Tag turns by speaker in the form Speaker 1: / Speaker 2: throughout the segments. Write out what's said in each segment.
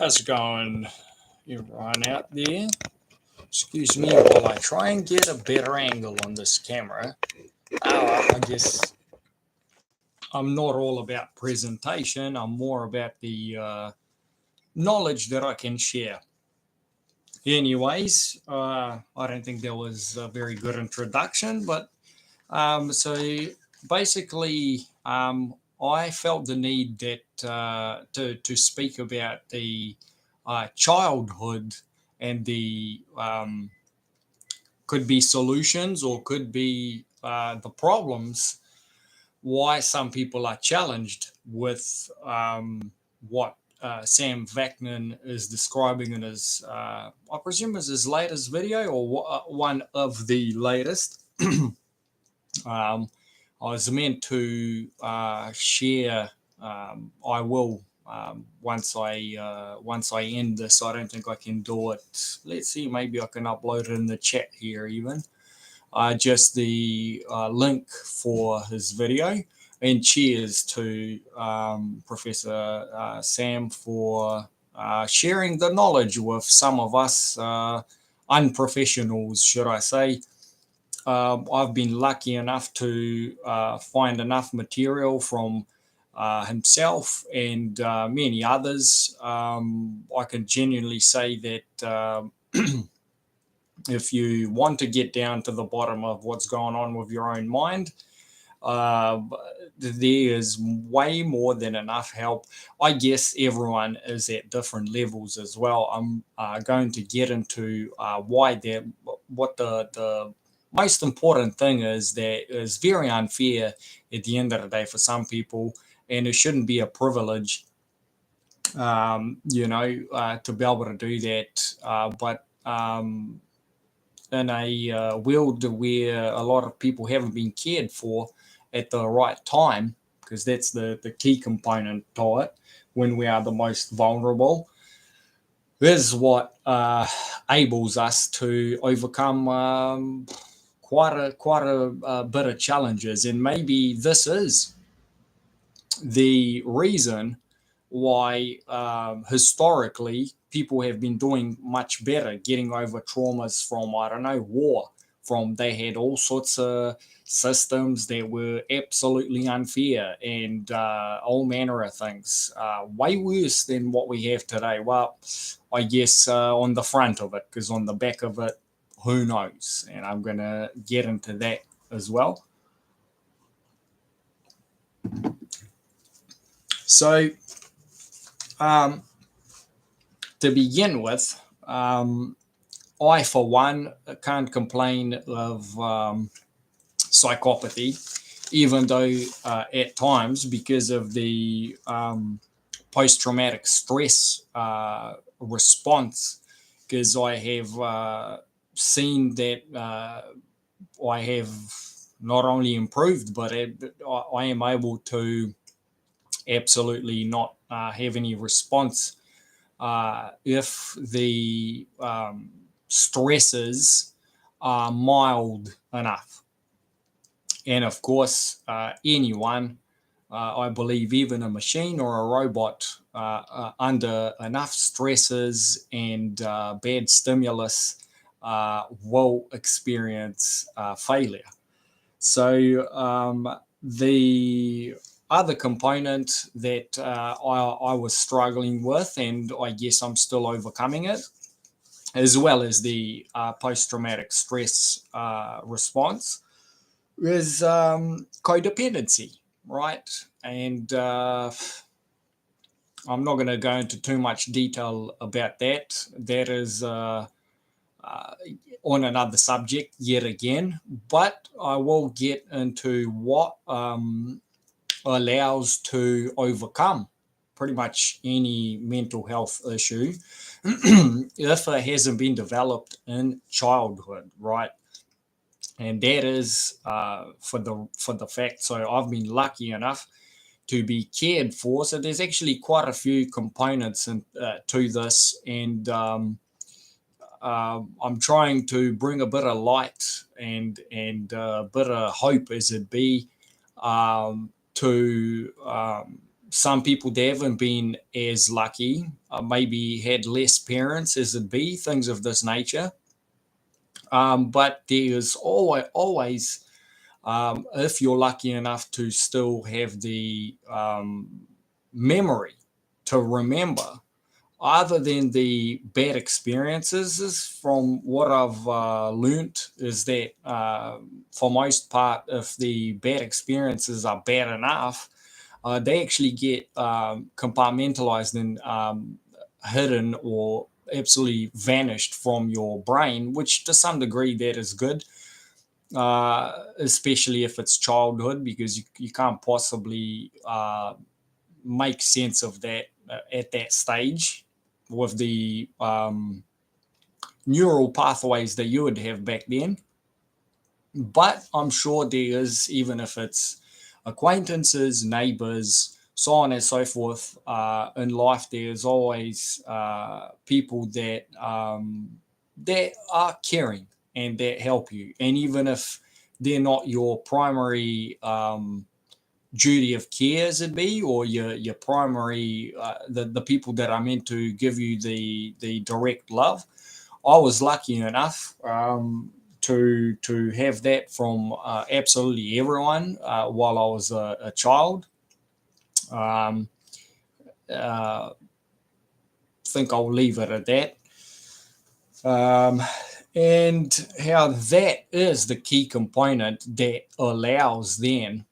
Speaker 1: How's it going, everyone out there? Excuse me while I try and get a better angle on this camera. I guess I'm not all about presentation. I'm more about the knowledge that I can share. Anyways, I don't think that was a very good introduction, but so basically, I felt the need that to speak about the childhood and the could be solutions or could be the problems why some people are challenged with what Sam Vaknin is describing in his, I presume, is his latest video or one of the latest. I was meant to share. I will once I end this. I don't think I can do it. Let's see. Maybe I can upload it in the chat here even. Just the link for his video. And cheers to Professor Sam for sharing the knowledge with some of us unprofessionals, should I say. I've been lucky enough to find enough material from himself and many others. I can genuinely say that if you want to get down to the bottom of what's going on with your own mind, there is way more than enough help. I guess everyone is at different levels as well. I'm going to get into why that, what the most important thing is that is very unfair at the end of the day for some people, and it shouldn't be a privilege, to be able to do that. But in a world where a lot of people haven't been cared for at the right time, because that's the key component to it, when we are the most vulnerable, is what enables us to overcome quite a bit of challenges. And maybe this is the reason why historically people have been doing much better getting over traumas from, I don't know, war. From they had all sorts of systems that were absolutely unfair and all manner of things, way worse than what we have today. Well, I guess on the front of it, because on the back of it, who knows? And I'm going to get into that as well. So, to begin with, I, for one, can't complain of psychopathy, even though at times, because of the post-traumatic stress response, because I have seen that I have not only improved, but I am able to absolutely not have any response if the stresses are mild enough. And of course, anyone, I believe even a machine or a robot, under enough stresses and bad stimulus will experience failure. So the other component that I was struggling with, and I guess I'm still overcoming it, as well as the post-traumatic stress response, is codependency, right? And I'm not going to go into too much detail about that. That is on another subject yet again, but I will get into what allows to overcome pretty much any mental health issue if it hasn't been developed in childhood, right? And that is for the fact. So I've been lucky enough to be cared for. So there's actually quite a few components to this, and I'm trying to bring a bit of light and a bit of hope, as it be, to some people they haven't been as lucky, maybe had less parents as it be, things of this nature. But there's always if you're lucky enough to still have the memory to remember, other than the bad experiences, from what I've learnt, is that for most part, if the bad experiences are bad enough, they actually get compartmentalized and hidden or absolutely vanished from your brain, which to some degree that is good, especially if it's childhood, because you can't possibly make sense of that at that stage with the neural pathways that you would have back then. But I'm sure there is, even if it's acquaintances, neighbors, so on and so forth, in life, there's always people that are caring and that help you. And even if they're not your primary duty of care, as it be, or your primary the people that are meant to give you the direct love, I was lucky enough to have that from absolutely everyone while I was a child. Um, uh, think I'll leave it at that. Um, and how that is the key component that allows then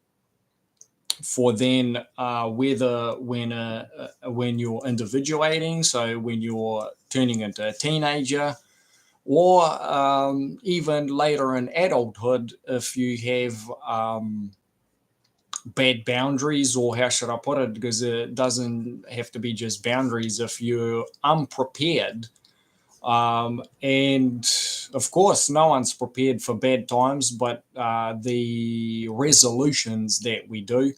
Speaker 1: for then whether when you're individuating, so when you're turning into a teenager, or even later in adulthood, if you have bad boundaries, or how should I put it, because it doesn't have to be just boundaries, if you're unprepared. And of course, no one's prepared for bad times, but the resolutions that we do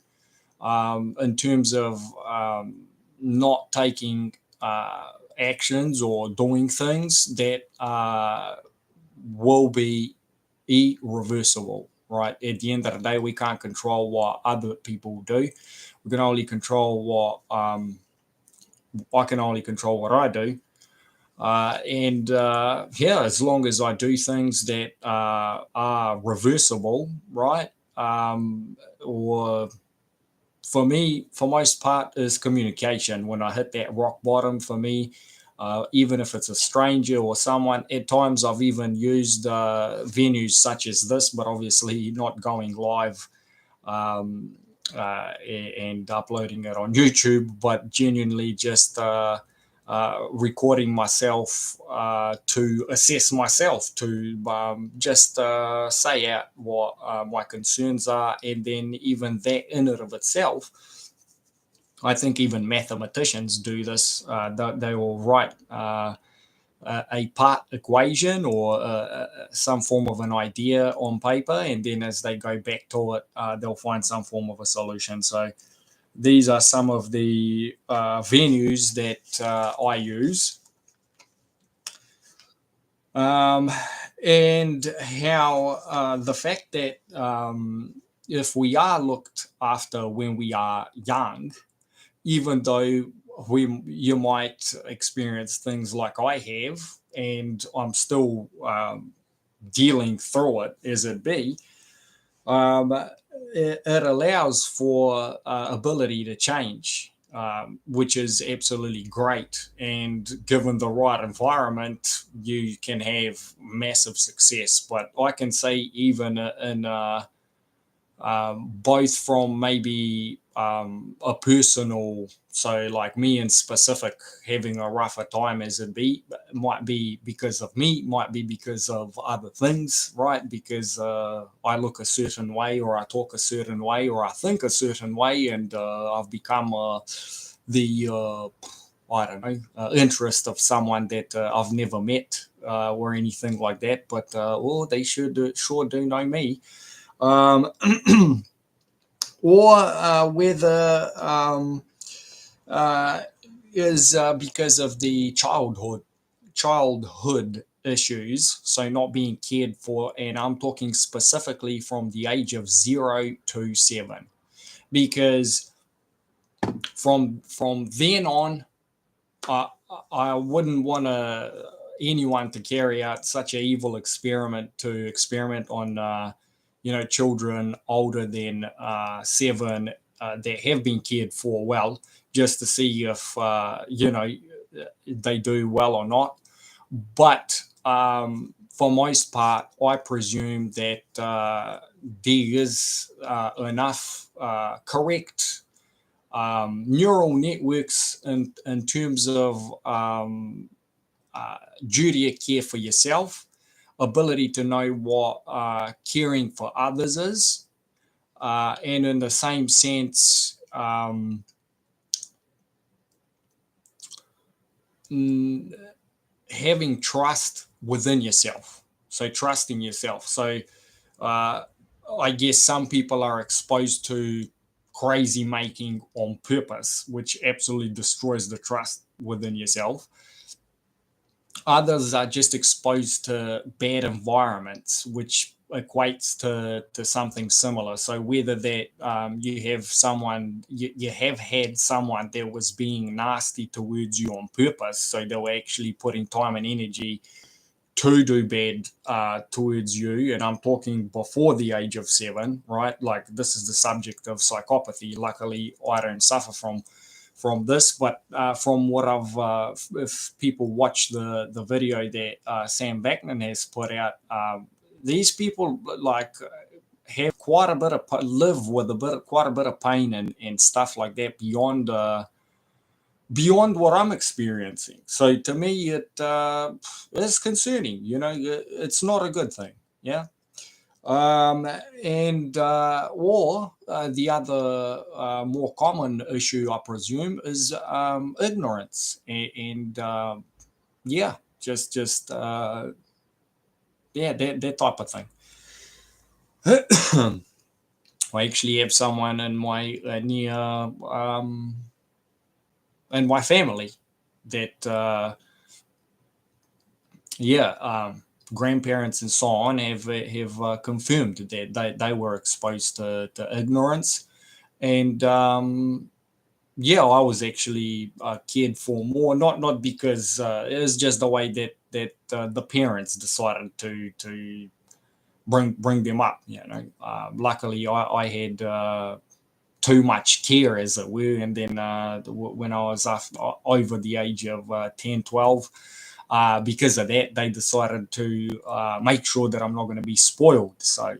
Speaker 1: in terms of not taking actions or doing things that will be irreversible, right? At the end of the day, we can't control what other people do. We can only control what I can only control what I do. And yeah, as long as I do things that are reversible, right? Or for me, for most part, is communication. When I hit that rock bottom, for me, even if it's a stranger or someone, at times I've even used venues such as this, but obviously not going live um, and uploading it on YouTube, but genuinely just recording myself to assess myself, to just say out what my concerns are. And then even that in and of itself, I think even mathematicians do this. They will write a part equation or some form of an idea on paper, and then as they go back to it, they'll find some form of a solution. So these are some of the venues that I use. Um, and how the fact that if we are looked after when we are young, even though you might experience things like I have, and I'm still dealing through it as it be, um, it allows for ability to change, which is absolutely great. And given the right environment, you can have massive success. But I can say, even in both from maybe a personal, so like me in specific, having a rougher time as it be, might be because of me, might be because of other things, right? Because I look a certain way, or I talk a certain way, or I think a certain way, and I've become the I don't know, interest of someone that I've never met or anything like that. But well, they should sure do know me. Um, or whether uh, is because of the childhood issues, so not being cared for, and I'm talking specifically from the age of 0 to 7, because from then on, I wouldn't want anyone to carry out such an evil experiment to experiment on children older than 7 that have been cared for well, just to see if they do well or not. But for most part, I presume that there is enough correct neural networks in terms of duty of care for yourself, ability to know what caring for others is, and in the same sense, having trust within yourself. So trusting yourself. So I guess some people are exposed to crazy making on purpose, which absolutely destroys the trust within yourself. Others are just exposed to bad environments, which equates to something similar. So whether that you have someone, you have had someone that was being nasty towards you on purpose, so they were actually putting time and energy to do bad towards you, and I'm talking before the age of 7, right? Like, this is the subject of psychopathy. Luckily, I don't suffer from this, but from what I've, if people watch the video that Sam Vaknin has put out, these people like have quite a bit of live with quite a bit of pain and stuff like that beyond what I'm experiencing. So to me, it is concerning. It's not a good thing. Yeah. And or the other more common issue, I presume, is ignorance and yeah, just yeah, that type of thing. I actually have someone in my near in my family that grandparents and so on have confirmed that they were exposed to ignorance, and I was actually cared for more, not because it was just the way that the parents decided to bring them up. Luckily I had too much care, as it were, and then when I was over the age of 10, 12, because of that, they decided to make sure that I'm not going to be spoiled. So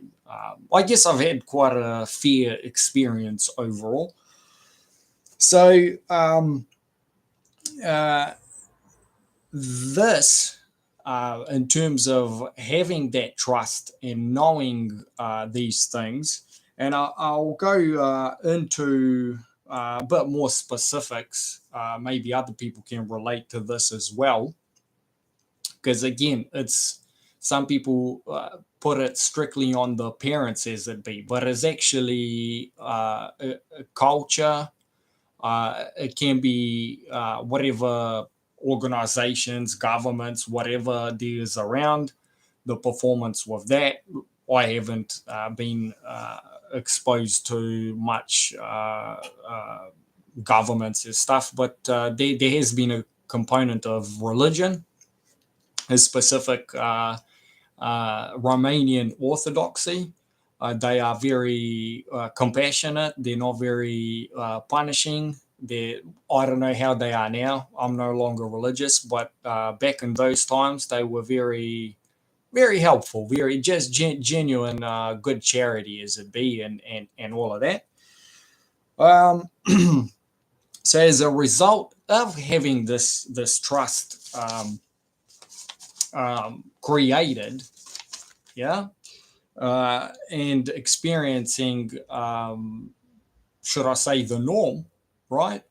Speaker 1: I guess I've had quite a fair experience overall. So this, in terms of having that trust and knowing these things, and I'll go into a bit more specifics. Maybe other people can relate to this as well, because again, it's some people put it strictly on the parents as it be, but it's actually a culture. It can be whatever organizations, governments, whatever there is around, the performance with that. I haven't been exposed to much governments and stuff, but there has been a component of religion, a specific Romanian Orthodoxy. They are very compassionate. They're not very punishing. I don't know how they are now. I'm no longer religious, but back in those times, they were very, very helpful, very just genuine, good charity as it be, and all of that. So as a result of having this trust created, and experiencing, should I say, the norm, right?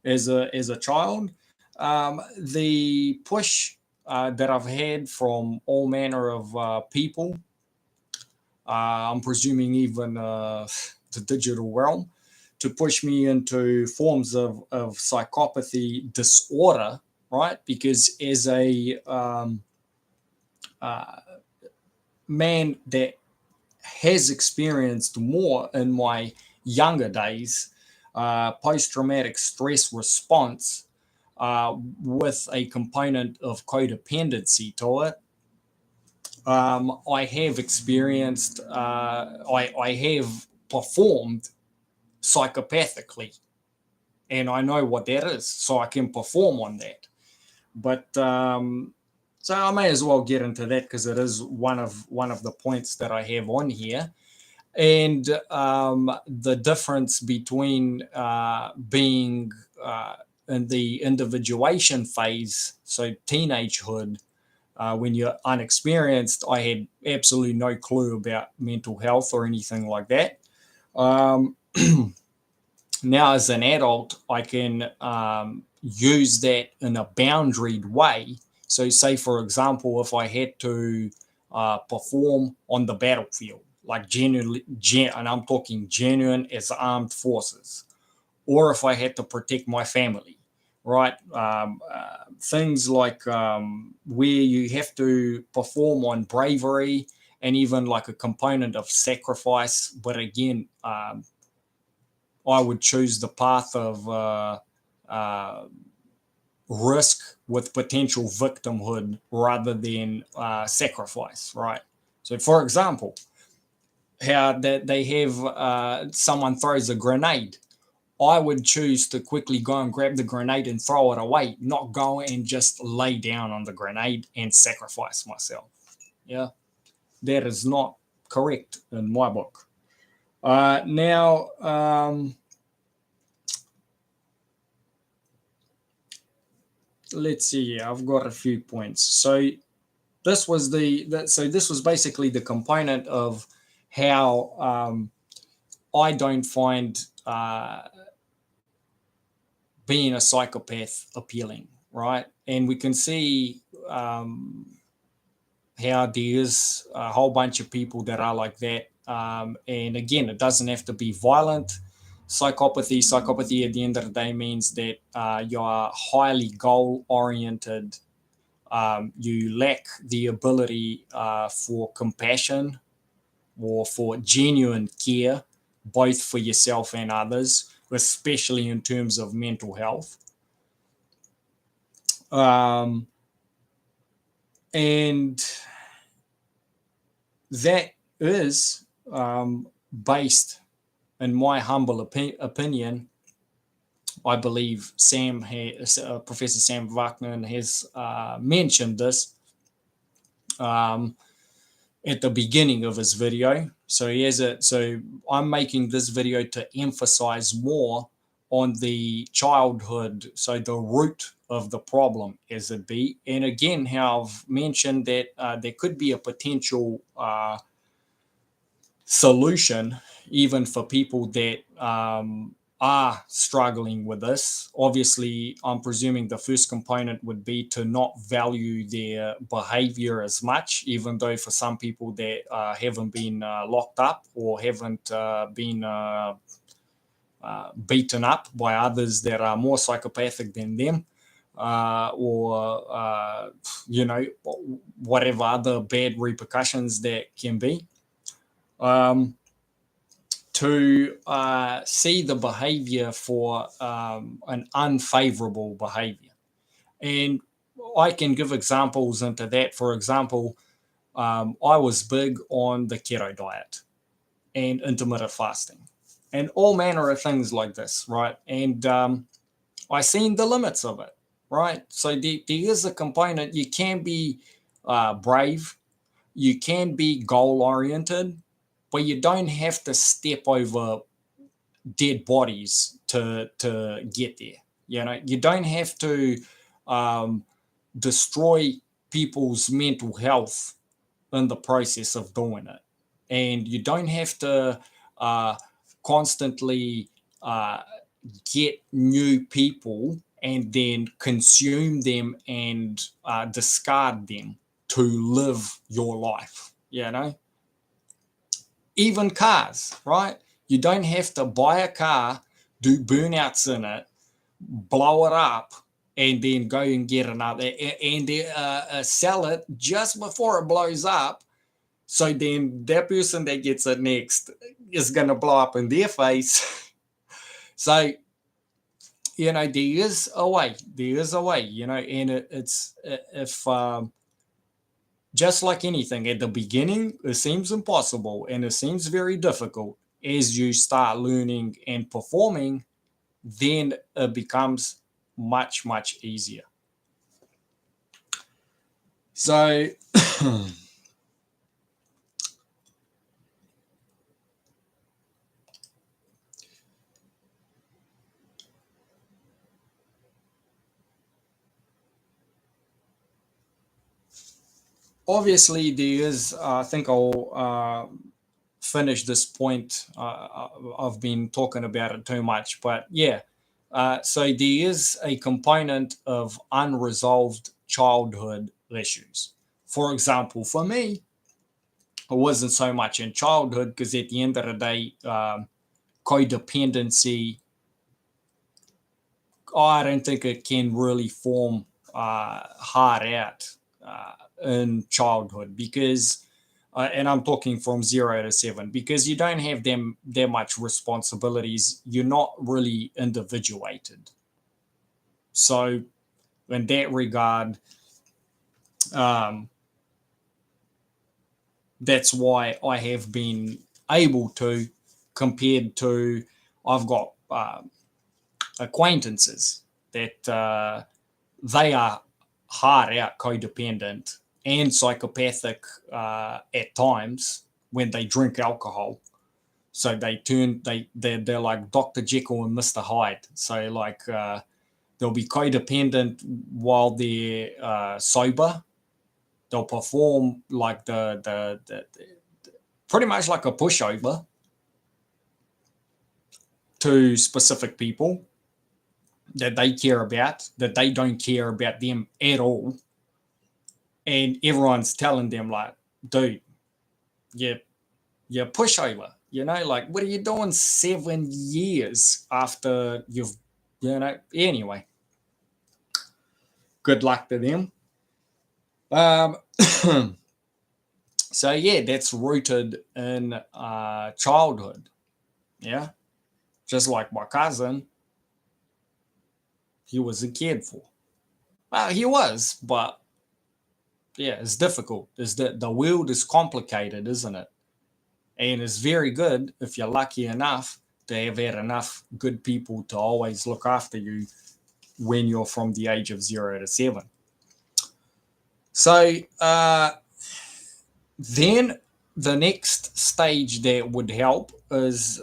Speaker 1: As a child, the push that I've had from all manner of people, I'm presuming even the digital realm, to push me into forms of psychopathy disorder, right? Because as a man that has experienced more in my younger days, post-traumatic stress response with a component of codependency to it. I have experienced, I have performed psychopathically, and I know what that is, so I can perform on that. But so I may as well get into that because it is one of the points that I have on here. And the difference between being in the individuation phase, so teenagehood, when you're unexperienced, I had absolutely no clue about mental health or anything like that. Now, as an adult, I can use that in a boundaried way. So, say, for example, if I had to perform on the battlefield, like genuinely, and I'm talking genuine as armed forces, or if I had to protect my family, right? Things like where you have to perform on bravery and even like a component of sacrifice. But again, I would choose the path of risk with potential victimhood rather than sacrifice, right? So, for example, how that they have someone throws a grenade. I would choose to quickly go and grab the grenade and throw it away, not go and just lay down on the grenade and sacrifice myself. Yeah, that is not correct in my book. Now, let's see. I've got a few points. So this was this was basically the component of how I don't find being a psychopath appealing, right? And we can see how there's a whole bunch of people that are like that. And again, it doesn't have to be violent. Psychopathy at the end of the day means that you are highly goal oriented. You lack the ability for compassion or for genuine care, both for yourself and others, especially in terms of mental health. And that is based, in my humble opinion, I believe Professor Sam Vaknin has mentioned this at the beginning of his video. So I'm making this video to emphasize more on the childhood, so the root of the problem as it be. And again, how I've mentioned that there could be a potential solution even for people that are struggling with this. Obviously, I'm presuming the first component would be to not value their behavior as much, even though for some people that haven't been locked up or haven't been beaten up by others that are more psychopathic than them, or whatever other bad repercussions that can be. To see the behavior for an unfavorable behavior. And I can give examples into that. For example, I was big on the keto diet and intermittent fasting and all manner of things like this, right? And I seen the limits of it, right? So there is a component. You can be brave, you can be goal oriented, but you don't have to step over dead bodies to get there. You don't have to destroy people's mental health in the process of doing it, and you don't have to constantly get new people and then consume them and discard them to live your life. Even cars, right? You don't have to buy a car, do burnouts in it, blow it up, and then go and get another and sell it just before it blows up. So then that person that gets it next is going to blow up in their face. So, there is a way. There is a way, and it's if just like anything, at the beginning, it seems impossible and it seems very difficult. As you start learning and performing, then it becomes much, much easier. So, obviously, there is, I think I'll finish this point. I've been talking about it too much, but yeah. So there is a component of unresolved childhood issues. For example, for me, it wasn't so much in childhood because at the end of the day, codependency, I don't think it can really form hard out in childhood because, and I'm talking from 0 to 7, because you don't have them that much responsibilities. You're not really individuated. So, in that regard, um, that's why I have been able to, compared to, I've got acquaintances that they are hard out codependent and psychopathic at times when they drink alcohol. So they're like Dr. Jekyll and Mr. Hyde. So like they'll be codependent while they're sober. They'll perform like the pretty much like a pushover to specific people that they care about, that they don't care about them at all. And everyone's telling them like, dude, you're pushover. Like, what are you doing 7 years after you've, anyway, good luck to them. So yeah, that's rooted in childhood. Yeah. Just like my cousin, he wasn't cared for. Well, he was, but yeah, it's difficult. Is that the world is complicated, isn't it? And it's very good if you're lucky enough to have had enough good people to always look after you when you're from the age of 0 to 7. So then the next stage that would help is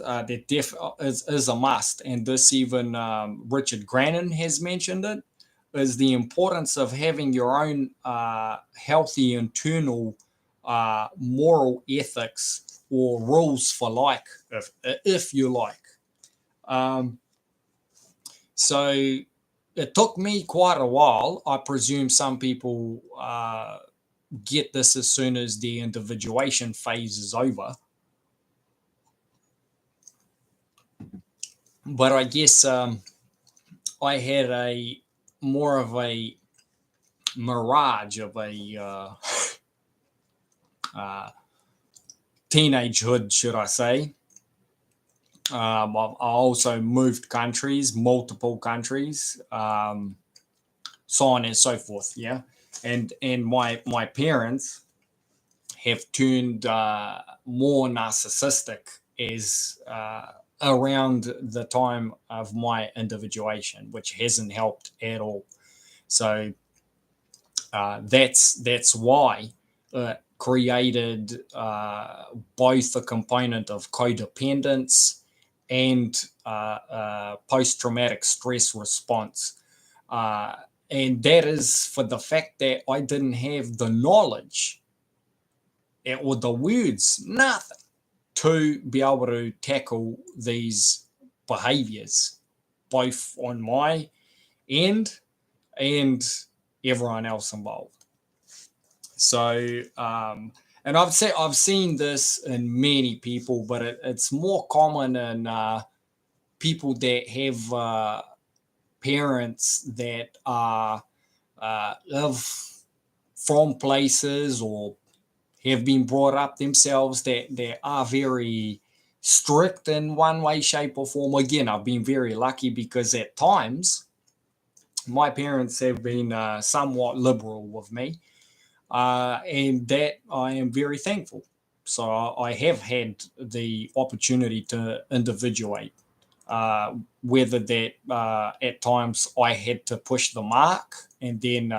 Speaker 1: is a must, and this even Richard Grannon has mentioned it, is the importance of having your own healthy internal moral ethics or rules for like, if you like. Um, so it took me quite a while. I presume some people get this as soon as the individuation phase is over. But I guess I had a more of a mirage of a teenagehood, should I say. I also moved countries, multiple countries, so on and so forth. Yeah, and my parents have turned more narcissistic as around the time of my individuation, which hasn't helped at all. So that's why created both a component of codependence and post-traumatic stress response. And that is for the fact that I didn't have the knowledge or the words, nothing, to be able to tackle these behaviors, both on my end and everyone else involved. So, and I've seen this in many people, but it's more common in people that have parents that are live from places or have been brought up themselves that are very strict in one way, shape, or form. Again, I've been very lucky because at times my parents have been somewhat liberal with me, and that I am very thankful. So I have had the opportunity to individuate, whether that at times I had to push the mark, and then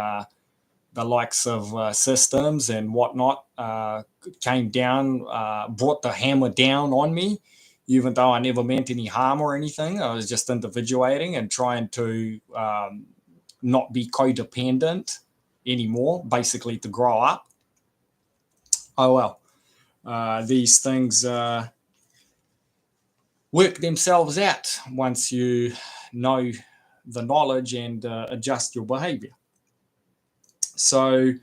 Speaker 1: the likes of systems and whatnot came down, brought the hammer down on me, even though I never meant any harm or anything. I was just individuating and trying to not be codependent anymore, basically to grow up. Oh well, these things work themselves out once you know the knowledge and adjust your behavior. So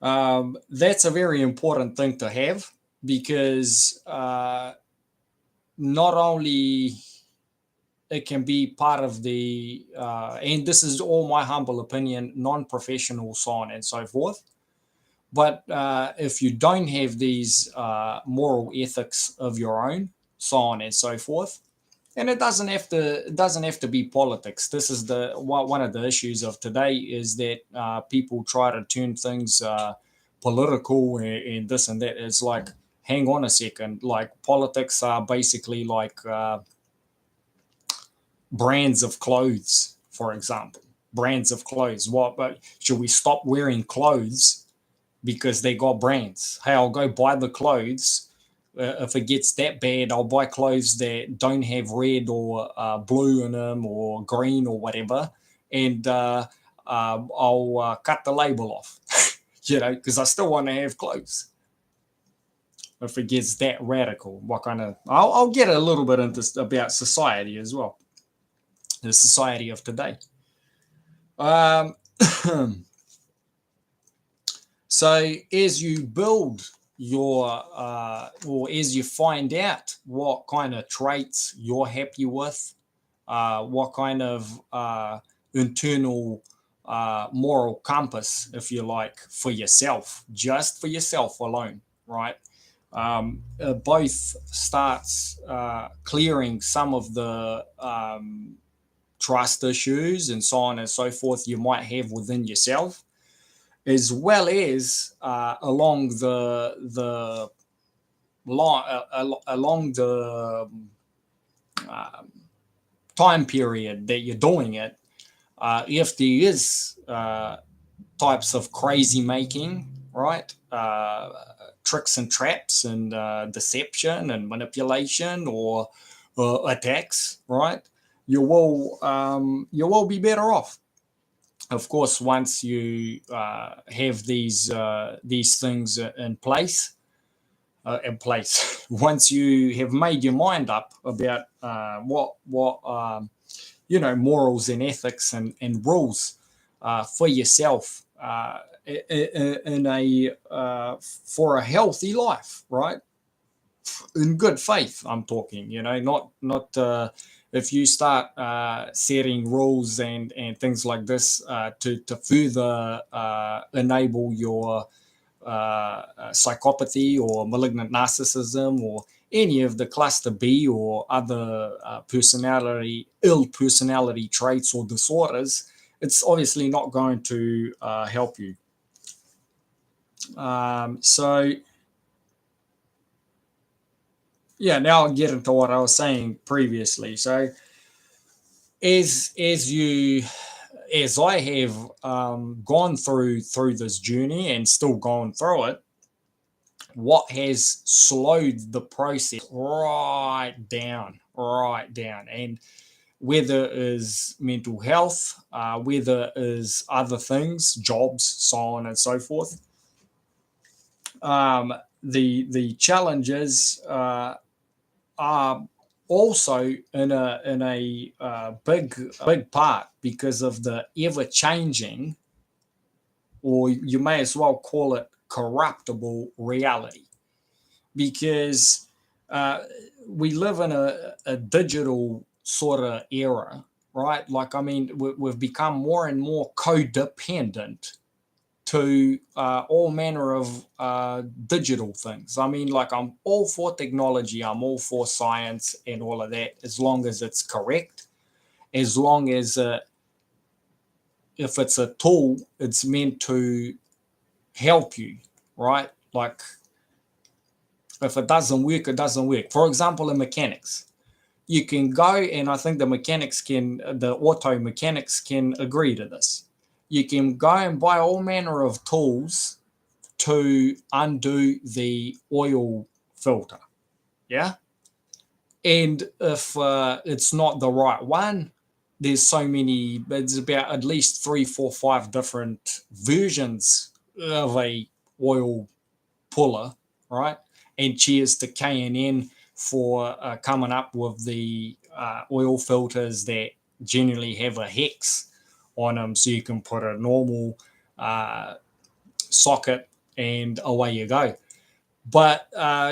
Speaker 1: that's a very important thing to have, because not only it can be part of the, and this is all my humble opinion, non-professional, so on and so forth. But if you don't have these moral ethics of your own, so on and so forth, and it doesn't have to be politics. This is the one of the issues of today, is that people try to turn things political and this and that. It's like, hang on a second, like politics are basically like brands of clothes, for example. Brands of clothes. What? But should we stop wearing clothes because they got brands? Hey, I'll go buy the clothes. If it gets that bad, I'll buy clothes that don't have red or blue in them or green or whatever, and I'll cut the label off, because I still want to have clothes. If it gets that radical, what kind of? I'll get a little bit into about society as well, the society of today. Um, so as you build your or as you find out what kind of traits you're happy with, what kind of internal moral compass, if you like, for yourself, just for yourself alone, right? Both starts clearing some of the trust issues and so on and so forth you might have within yourself, as well as along the along the time period that you're doing it. If there is types of crazy making, right? Tricks and traps and deception and manipulation or attacks, right? You will be better off. Of course, once you have these things in place, once you have made your mind up about what morals and ethics and rules for yourself in a for a healthy life, right? In good faith, I'm talking. Not if you start setting rules and things like this to further enable your psychopathy or malignant narcissism or any of the cluster B or other ill personality traits or disorders, it's obviously not going to help you. So yeah, now I'll get into what I was saying previously. So as I have gone through this journey and still going through it, what has slowed the process right down, and whether it is mental health, whether it is other things, jobs, so on and so forth, the challenges are also in a big part because of the ever changing, or you may as well call it corruptible reality, because we live in a digital sort of era, right? Like, I mean, we've become more and more codependent to all manner of digital things. I mean, like, I'm all for technology, I'm all for science and all of that, as long as it's correct, as long as if it's a tool, it's meant to help you, right? Like, if it doesn't work, it doesn't work. For example, in mechanics, you can go, and I think the auto mechanics can agree to this. You can go and buy all manner of tools to undo the oil filter. Yeah. And if it's not the right one, there's so many, it's about at least 3, 4, 5 different versions of a oil puller, right? And cheers to K&N for coming up with the oil filters that generally have a hex on them, so you can put a normal socket and away you go. But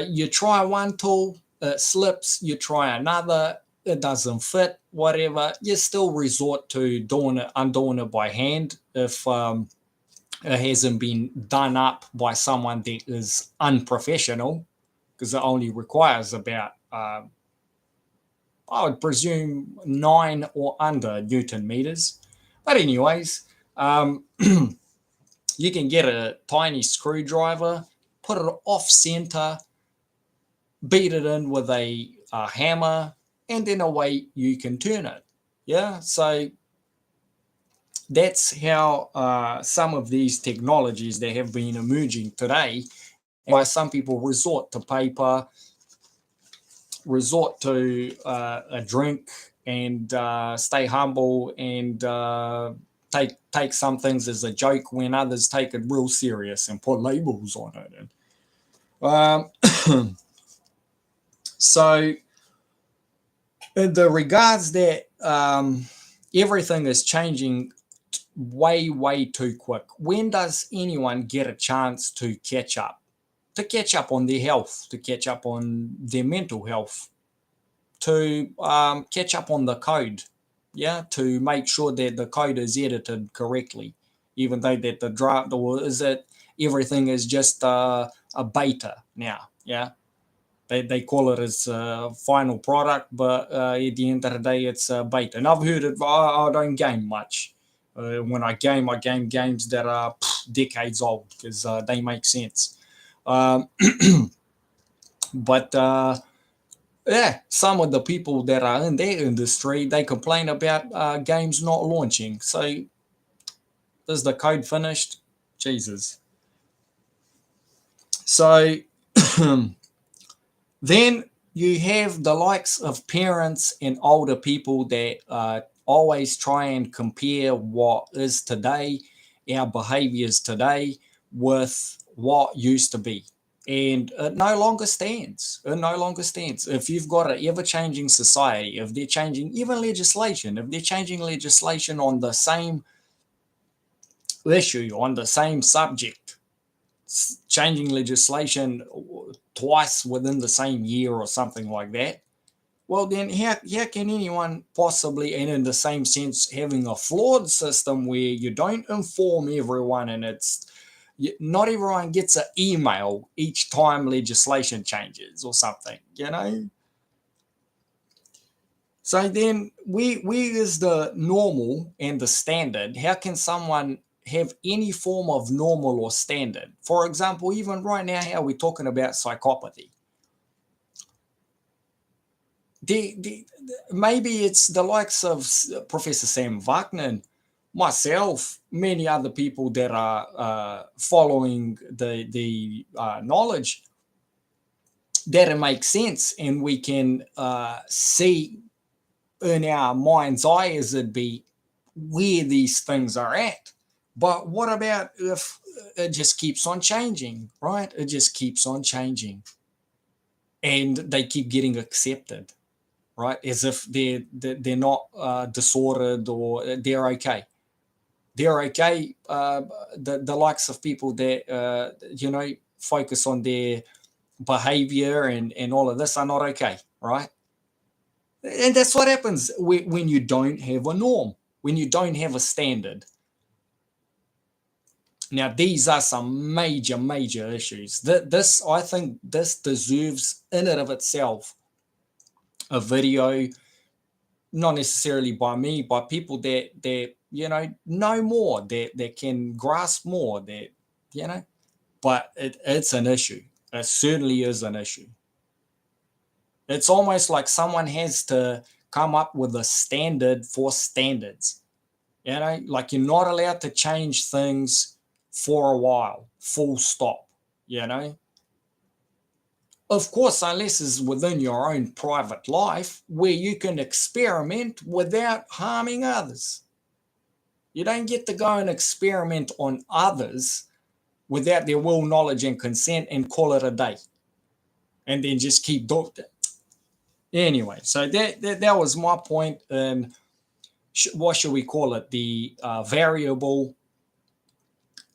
Speaker 1: you try one tool, it slips, you try another, it doesn't fit, whatever, you still resort to undoing it by hand if it hasn't been done up by someone that is unprofessional, because it only requires about, I would presume, 9 or under Newton meters. But anyways, you can get a tiny screwdriver, put it off center, beat it in with a hammer, and then away you can turn it. Yeah, so that's how some of these technologies that have been emerging today, and why some people resort to paper, resort to a drink, and stay humble, and take some things as a joke when others take it real serious and put labels on it. And so in the regards that everything is changing way too quick, when does anyone get a chance to catch up? To catch up on their health, to catch up on their mental health, to catch up on the code, yeah, to make sure that the code is edited correctly, even though that the draft, or is it everything is just a beta now, yeah. They call it as a final product, but at the end of the day, it's a beta. And I've heard it, I don't game much. When I game games that are decades old, because they make sense. But yeah, some of the people that are in their industry, they complain about games not launching. So is the code finished? Jesus. So then you have the likes of parents and older people that always try and compare what is today, our behaviors today, with what used to be. And it no longer stands. It no longer stands. If you've got an ever-changing society, if they're changing even legislation, if they're changing legislation on the same issue, on the same subject, changing legislation twice within the same year or something like that, well, then how can anyone possibly, and in the same sense, having a flawed system where you don't inform everyone, and it's not everyone gets an email each time legislation changes or something, you know? So then where is the normal and the standard? How can someone have any form of normal or standard? For example, even right now, how we're talking about psychopathy. Maybe it's the likes of Professor Sam Vaknin, myself, many other people that are following the knowledge, that it makes sense, and we can see in our mind's eye as it be where these things are at. But what about if it just keeps on changing, right? It just keeps on changing, and they keep getting accepted, right? As if they're not disordered, or they're okay. They're okay. The likes of people that focus on their behavior and all of this are not okay, right? And that's what happens when you don't have a norm, when you don't have a standard. Now, these are some major issues. I think this deserves in and of itself a video, not necessarily by me, by people that know more, that can grasp more, that you know. But it's an issue. It certainly is an issue. It's almost like someone has to come up with a standard for standards. Like you're not allowed to change things for a while, full stop, you know? Of course, unless it's within your own private life where you can experiment without harming others. You don't get to go and experiment on others without their will, knowledge, and consent and call it a day. And then just keep doing it. Anyway, so that was my point. And what should we call it? The variable,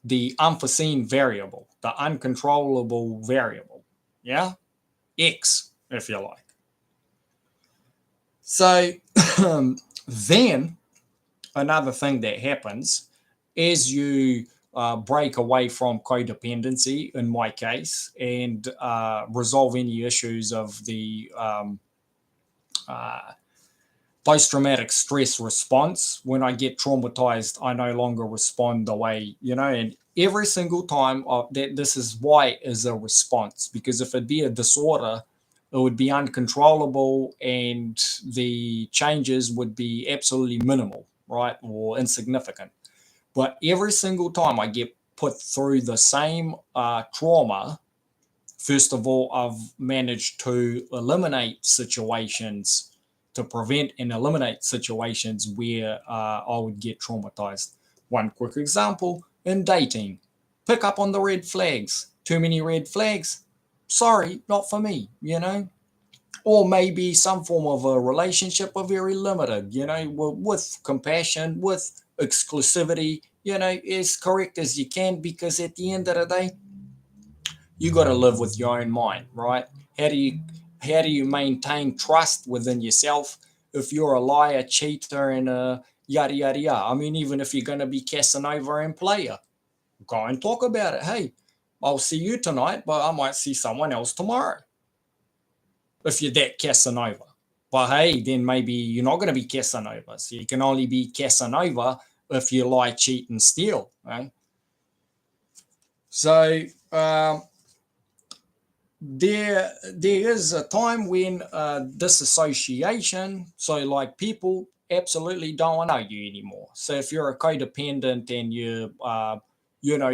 Speaker 1: the unforeseen variable, the uncontrollable variable. Yeah? X, if you like. So then another thing that happens is you break away from codependency, in my case, and resolve any issues of the post-traumatic stress response. When I get traumatized, I no longer respond the way, and every single time this is why it is a response, because if it be a disorder, it would be uncontrollable and the changes would be absolutely minimal, right, or insignificant. But every single time I get put through the same trauma, first of all, I've managed to eliminate situations, to prevent and eliminate situations where I would get traumatized. One quick example, in dating, pick up on the red flags. Too many red flags? Sorry, not for me, Or maybe some form of a relationship are very limited, with compassion, with exclusivity, as correct as you can, because at the end of the day, you got to live with your own mind, right? How do you maintain trust within yourself if you're a liar, cheater, and a yada yada yada? I mean, even if you're going to be Casanova and player, go and talk about it. Hey, I'll see you tonight, but I might see someone else tomorrow. If you're that Casanova, but hey, then maybe you're not going to be Casanova. So you can only be Casanova if you lie, cheat, and steal, right? So there is a time when disassociation, so like people absolutely don't want to know you anymore. So if you're a codependent and you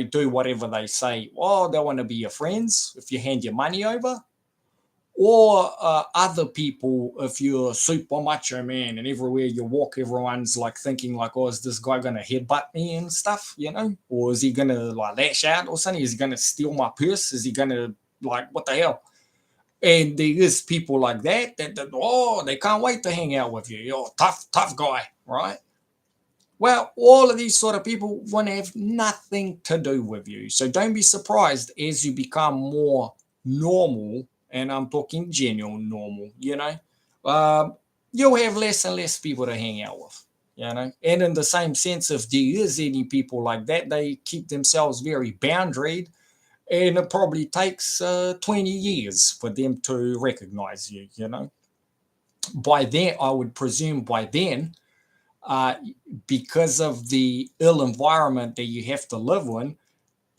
Speaker 1: do whatever they say, well, they want to be your friends if you hand your money over. Or other people, if you're a super macho man and everywhere you walk, everyone's like thinking like, oh, is this guy going to headbutt me and stuff, Or is he going to like lash out or something? Is he going to steal my purse? Is he going to like, what the hell? And there is people like that they can't wait to hang out with you. You're a tough guy, right? Well, all of these sort of people want to have nothing to do with you. So don't be surprised as you become more normal, and I'm talking genuine normal, you'll have less and less people to hang out with, And in the same sense, if there is any people like that, they keep themselves very boundaried, and it probably takes 20 years for them to recognize you, By then, I would presume because of the ill environment that you have to live in,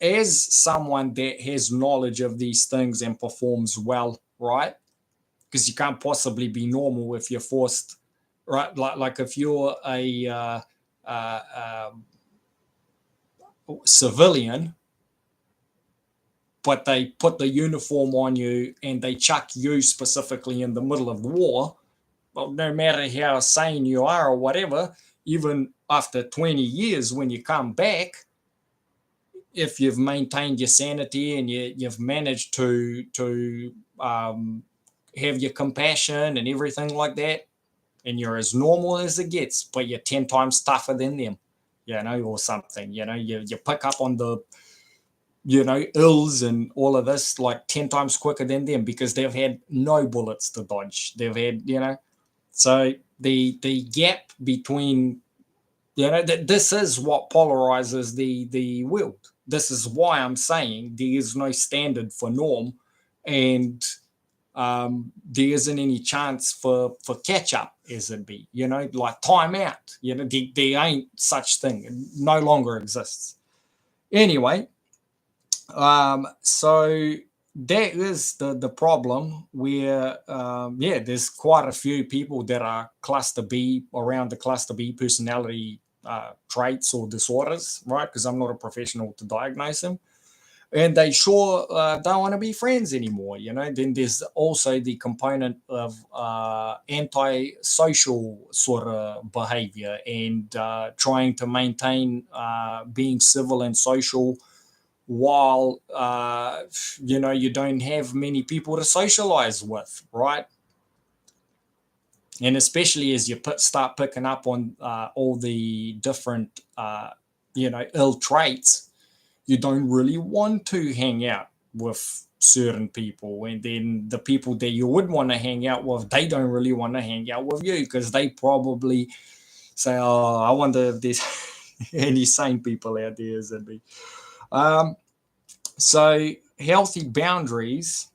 Speaker 1: as someone that has knowledge of these things and performs well, right? Because you can't possibly be normal if you're forced, right? Like if you're a civilian, but they put the uniform on you and they chuck you specifically in the middle of the war, well, no matter how sane you are or whatever, even after 20 years when you come back, if you've maintained your sanity and you've managed to have your compassion and everything like that, and you're as normal as it gets, but you're 10 times tougher than them, or something, you pick up on the, ills and all of this like 10 times quicker than them because they've had no bullets to dodge. They've had, so the gap between, this is what polarizes the world, This is why I'm saying there is no standard for norm, and there isn't any chance for catch up, as it be, like time out. There ain't such thing. It no longer exists. Anyway, so that is the problem where, there's quite a few people that are cluster B, around the cluster B personality traits or disorders, right? Because I'm not a professional to diagnose them. And they sure don't want to be friends anymore. Then there's also the component of anti-social sort of behavior, and trying to maintain being civil and social while you don't have many people to socialize with, right? And especially as you start picking up on all the different ill traits, you don't really want to hang out with certain people, and then the people that you would want to hang out with, they don't really want to hang out with you, because they probably say, oh, I wonder if there's any sane people out there, as it be. So healthy boundaries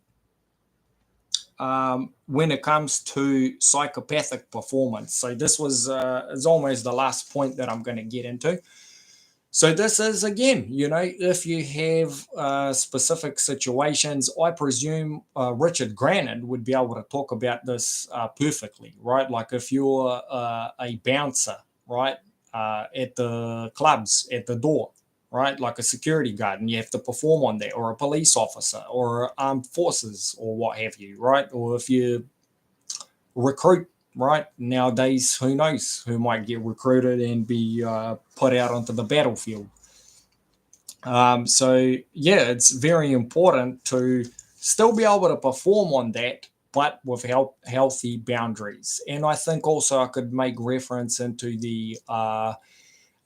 Speaker 1: when it comes to psychopathic performance. So this is almost the last point that I'm going to get into. So this is, again, if you have specific situations, I presume Richard Grannon would be able to talk about this perfectly, right? Like if you're a bouncer, right, at the clubs, at the door, right, like a security guard, and you have to perform on that, or a police officer, or armed forces, or what have you, right? Or if you recruit, right, nowadays, who knows who might get recruited and be put out onto the battlefield. So yeah, it's very important to still be able to perform on that, but with healthy boundaries. And I think also I could make reference into the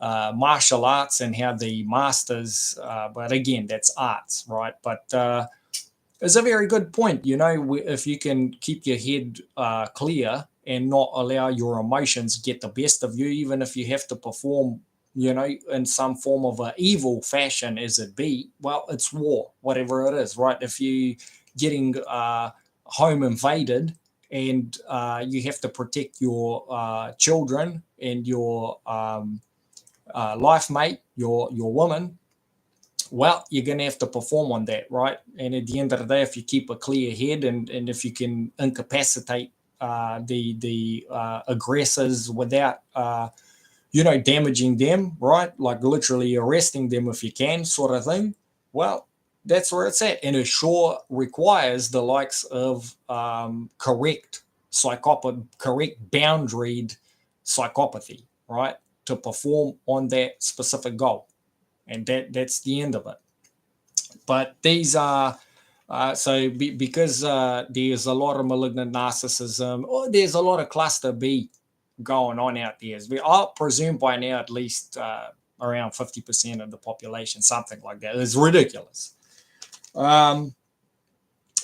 Speaker 1: martial arts and how the masters, but again, that's arts, right? But it's a very good point. If you can keep your head clear and not allow your emotions get the best of you, even if you have to perform, in some form of an evil fashion, as it be, well, it's war, whatever it is, right? If you getting home invaded, and you have to protect your children and your life mate, your woman, well, you're going to have to perform on that, right? And at the end of the day, if you keep a clear head, and if you can incapacitate the aggressors without, damaging them, right? Like literally arresting them if you can, sort of thing. Well, that's where it's at. And it sure requires the likes of correct boundaried psychopathy, right? To perform on that specific goal. And that's the end of it. But these are because there's a lot of malignant narcissism, or there's a lot of cluster B going on out there. I'll presume by now at least around 50% of the population, something like that. It's ridiculous. And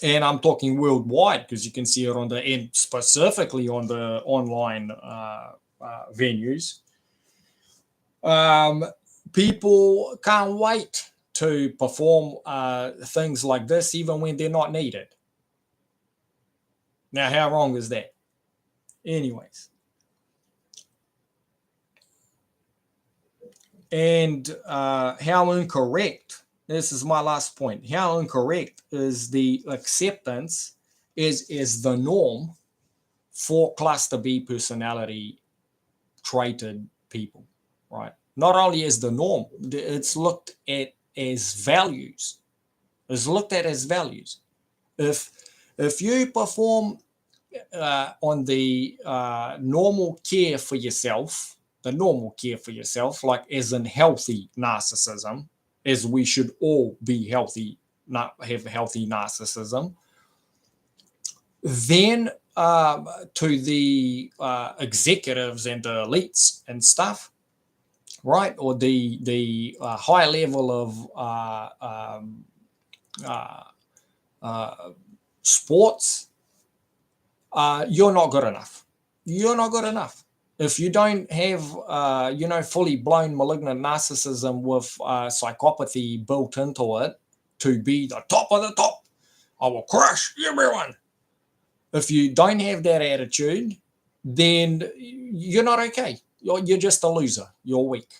Speaker 1: I'm talking worldwide, because you can see it and specifically on the online venues. People can't wait to perform things like this, even when they're not needed. Now, how wrong is that? Anyways. And how incorrect, this is my last point, how incorrect is the acceptance is the norm for cluster B personality traded people, right? Not only is the norm, it's looked at as values. It's looked at as values. If you perform on the normal care for yourself, like as in healthy narcissism, as we should all be healthy, not have healthy narcissism, then to the executives and the elites and stuff, right? Or the high level of sports, you're not good enough. You're not good enough. If you don't have, fully blown malignant narcissism with psychopathy built into it to be the top of the top, I will crush everyone. If you don't have that attitude, then you're not okay. You're just a loser. You're weak.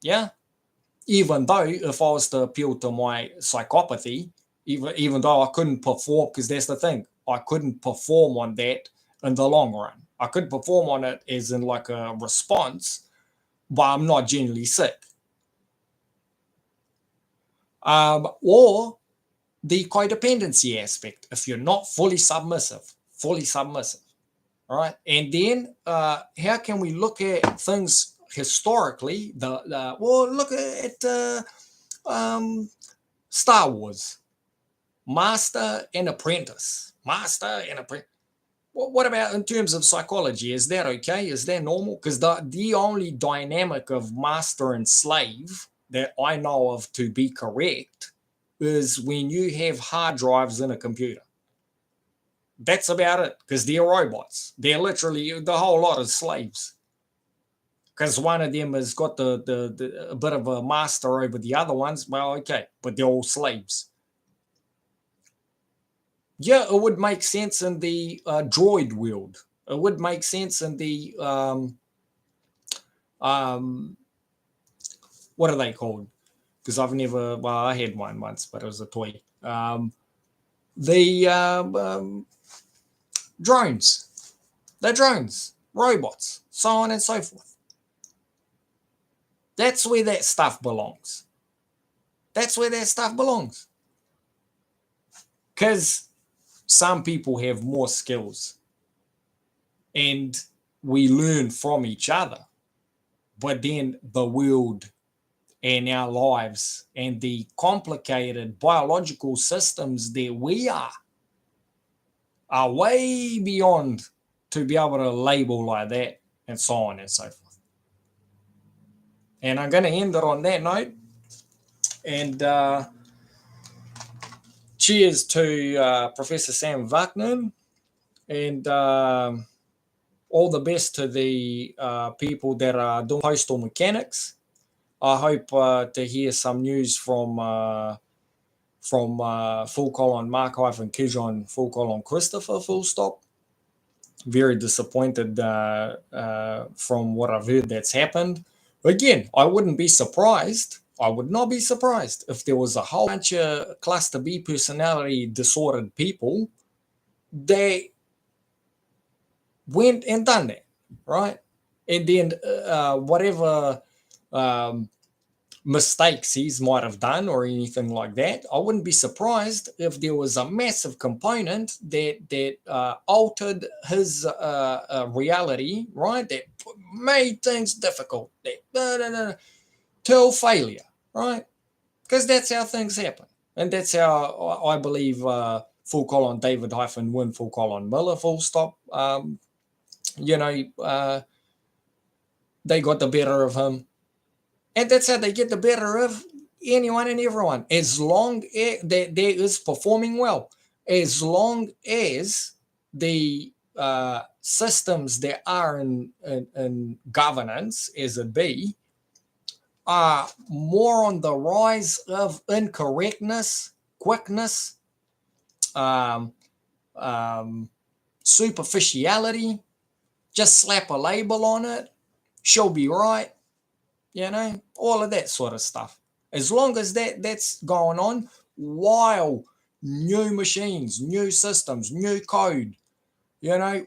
Speaker 1: Yeah. Even though if I was to appeal to my psychopathy, even though I couldn't perform, because that's the thing, I couldn't perform on that in the long run. I could perform on it as in like a response, but I'm not genuinely sick. Or the codependency aspect, if you're not fully submissive, all right? And then how can we look at things historically? Look at Star Wars, master and apprentice, What about in terms of psychology? Is that okay? Is that normal? Because the only dynamic of master and slave that I know of to be correct is when you have hard drives in a computer. That's about it, because they're robots. They're literally the whole lot of slaves. Because one of them has got the a bit of a master over the other ones. Well, okay, but they're all slaves. Yeah, it would make sense in the droid world. It would make sense in the what are they called? Because I've never. Well, I had one once, but it was a toy. The drones, robots, so on and so forth. That's where that stuff belongs. Because some people have more skills and we learn from each other. But then the world and our lives and the complicated biological systems that we are way beyond to be able to label like that, and so on and so forth. And I'm going to end it on that note. And cheers to Professor Sam Vaknin, and all the best to the people that are doing postal mechanics. I hope to hear some news from full colon Mark hyphen Kijon full colon Christopher full stop. Very disappointed from what I've heard that's happened. Again, I wouldn't be surprised. I would not be surprised if there was a whole bunch of cluster B personality disordered people that went and done that, right? And then whatever mistakes he might have done or anything like that, I wouldn't be surprised if there was a massive component that altered his reality, right? That made things difficult, till failure, right? Because that's how things happen, and that's how I believe full colon David hyphen Win full colon Miller full stop. They got the better of him. And that's how they get the better of anyone and everyone, as long as they is performing well, as long as the systems that are in governance, as it be, are more on the rise of incorrectness, quickness, um, superficiality. Just slap a label on it. She'll be right. All of that sort of stuff. As long as that's going on, while new machines, new systems, new code,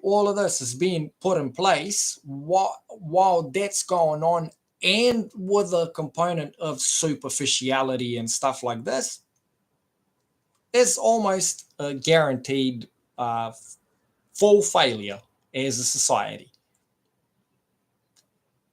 Speaker 1: all of this is being put in place, while that's going on, and with a component of superficiality and stuff like this, it's almost a guaranteed full failure as a society.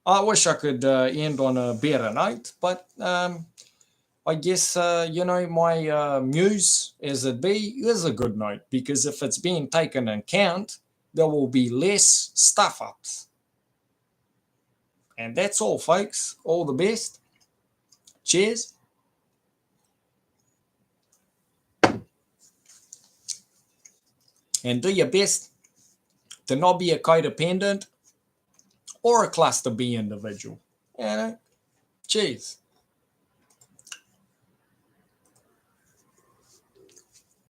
Speaker 1: I wish I could end on a better note, but I guess, my muse, as it be, is a good note, because if it's being taken in account, there will be less stuff ups. And that's all, folks. All the best. Cheers. And do your best to not be a codependent or a cluster B individual. You know, cheers.